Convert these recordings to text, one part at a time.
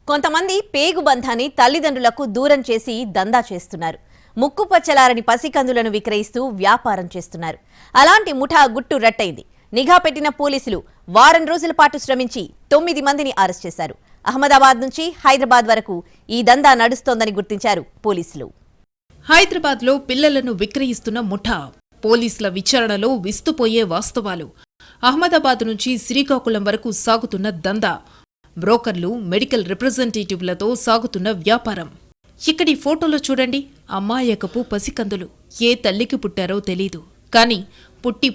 కొంతమంది పేగు బంధాన్ని తల్లిదండ్రులకు దూరం చేసి దందా చేస్తున్నారు. ముక్కు పచ్చలారని పసికందులను విక్రయిస్తూ వ్యాపారం చేస్తున్నారు. అలాంటి ముఠా గుట్టు రట్టయింది. నిఘా పెట్టిన పోలీసులు వారం రోజుల పాటు శ్రమించి 9 మందిని అరెస్ట్ చేశారు. అహ్మదాబాద్ నుంచి హైదరాబాద్ వరకు ఈ దందా నడుస్తోందని గుర్తించారు పోలీసులు. హైదరాబాద్లో పిల్లలను విక్రయిస్తున్న ముఠా పోలీసుల విచారణలో విస్తుపోయే వాస్తవాలు. అహ్మదాబాద్ నుంచి శ్రీకాకుళం వరకు సాగుతున్న దందా, బ్రోకర్లు, మెడికల్ రిప్రజెంటేటివ్లతో సాగుతున్న వ్యాపారం. ఇక్కడి ఫోటోలో చూడండి, అమ్మాయకపు పసికందులు. ఏ తల్లికి పుట్టారో తెలీదు, కాని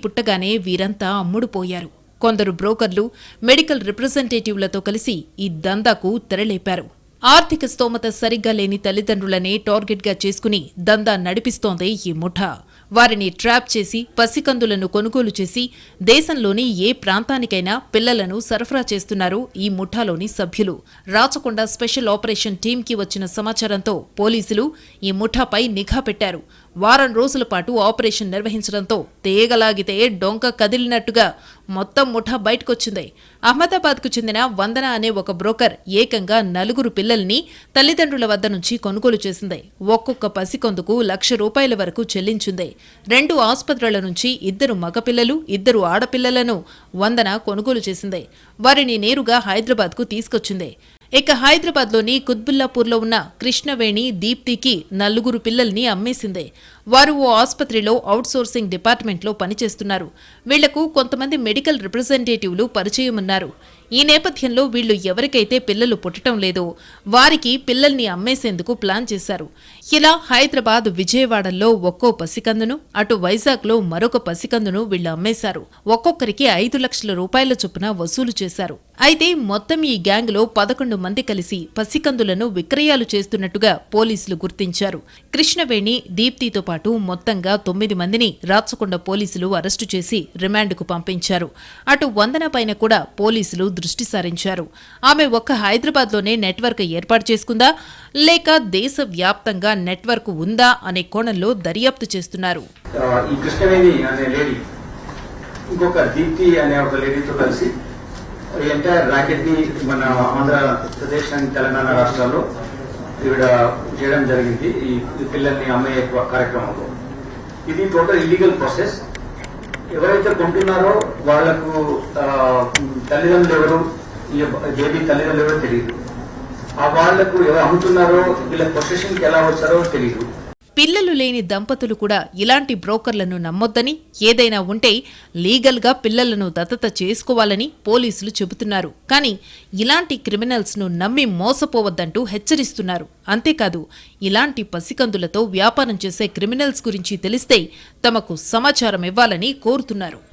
పుట్టగానే వీరంతా అమ్ముడుపోయారు. కొందరు బ్రోకర్లు, మెడికల్ రిప్రజెంటేటివ్లతో కలిసి ఈ దందాకు తెరలేపారు. ఆర్థిక స్తోమత సరిగ్గా లేని తల్లిదండ్రులనే టార్గెట్గా చేసుకుని దందా నడిపిస్తోంది ఈ ముఠా. వారిని ట్రాప్ చేసి పసికందులను కొనుగోలు చేసి దేశంలోని ఏ ప్రాంతానికైనా పిల్లలను సరఫరా చేస్తున్నారు ఈ ముఠాలోని సభ్యులు. రాచకొండ స్పెషల్ ఆపరేషన్ టీంకి వచ్చిన సమాచారంతో పోలీసులు ఈ ముఠాపై నిఘా పెట్టారు. వారం రోజుల పాటు ఆపరేషన్ నిర్వహించడంతో తేగలాగితే డొంక కదిలినట్టుగా మొత్తం ముఠా బయటకొచ్చింది. అహ్మదాబాద్కు చెందిన వందన అనే ఒక బ్రోకర్ ఏకంగా 4 పిల్లల్ని తల్లిదండ్రుల వద్ద నుంచి కొనుగోలు చేసింది. ఒక్కొక్క పసికొందుకు ₹1,00,000 వరకు చెల్లించింది. 2 ఆసుపత్రుల నుంచి 2 మగపిల్లలు, 2 ఆడపిల్లలను వందన కొనుగోలు చేసింది. వారిని నేరుగా హైదరాబాద్కు తీసుకొచ్చింది. ఇక హైదరాబాద్లోని కుత్బుల్లాపూర్లో ఉన్న కృష్ణవేణి, దీప్తికి 4 పిల్లల్ని అమ్మేసింది. వారు ఓ ఆసుపత్రిలో అవుట్సోర్సింగ్ డిపార్ట్మెంట్లో పనిచేస్తున్నారు. వీళ్లకు కొంతమంది మెడికల్ రిప్రజెంటేటివ్లు పరిచయమున్నారు. ఈ నేపథ్యంలో వీళ్లు ఎవరికైతే పిల్లలు పుట్టడం లేదో వారికి పిల్లల్ని అమ్మేసేందుకు ప్లాన్ చేశారు. ఇలా హైదరాబాద్, విజయవాడల్లో ఒక్కో పసికందును, అటు వైజాగ్లో మరొక పసికందును వీళ్లు అమ్మేశారు. ఒక్కొక్కరికి ₹5,00,000 చొప్పున వసూలు చేశారు. అయితే మొత్తం ఈ గ్యాంగ్లో 11 మంది కలిసి పసికందులను విక్రయాలు చేస్తున్నట్టుగా పోలీసులు గుర్తించారు. కృష్ణవేణి, దీప్తితో పాటు మొత్తంగా 9 మందిని రాచకొండ పోలీసులు అరెస్టు చేసి రిమాండ్కు పంపించారు. అటు వందన పైన కూడా పోలీసులు దృష్టి సారించారు. ఆమె ఒక్క హైదరాబాద్లోనే నెట్వర్క్ ఏర్పాటు చేసుకుందా, లేక దేశవ్యాప్తంగా నెట్వర్క్ ఉందా అనే కోణంలో దర్యాప్తు చేస్తున్నారు. ఈ కృష్ణవేణి అనే లేడీ ఇంకొక దీప్తి అనే ఒక లేడీతో కలిసి ఎంటైర్ ర్యాకెట్ ని మన ఆంధ్రప్రదేశ్ అండ్ తెలంగాణ రాష్ట్రాల్లో ఈవిడ చేయడం జరిగింది. ఈ పిల్లల్ని అమ్మే కార్యక్రమంలో ఇది టోటల్ ఇల్లీగల్ ప్రాసెస్. ఎవరైతే కొంటున్నారో వాళ్లకు తల్లిదండ్రులు ఎవరు, ఈ బేబీ తల్లిదండ్రులు ఎవరో తెలియదు. ఆ వాళ్లకు ఎవరు అమ్ముతున్నారో వీళ్ళ పొజిషన్కి ఎలా వచ్చారో తెలియదు. పిల్లలు లేని దంపతులు కూడా ఇలాంటి బ్రోకర్లను నమ్మొద్దని, ఏదైనా ఉంటే లీగల్గా పిల్లలను దత్తత చేసుకోవాలని పోలీసులు చెబుతున్నారు. కానీ ఇలాంటి క్రిమినల్స్ను నమ్మి మోసపోవద్దంటూ హెచ్చరిస్తున్నారు. అంతేకాదు, ఇలాంటి పసికందులతో వ్యాపారం చేసే క్రిమినల్స్ గురించి తెలిస్తే తమకు సమాచారం ఇవ్వాలని కోరుతున్నారు.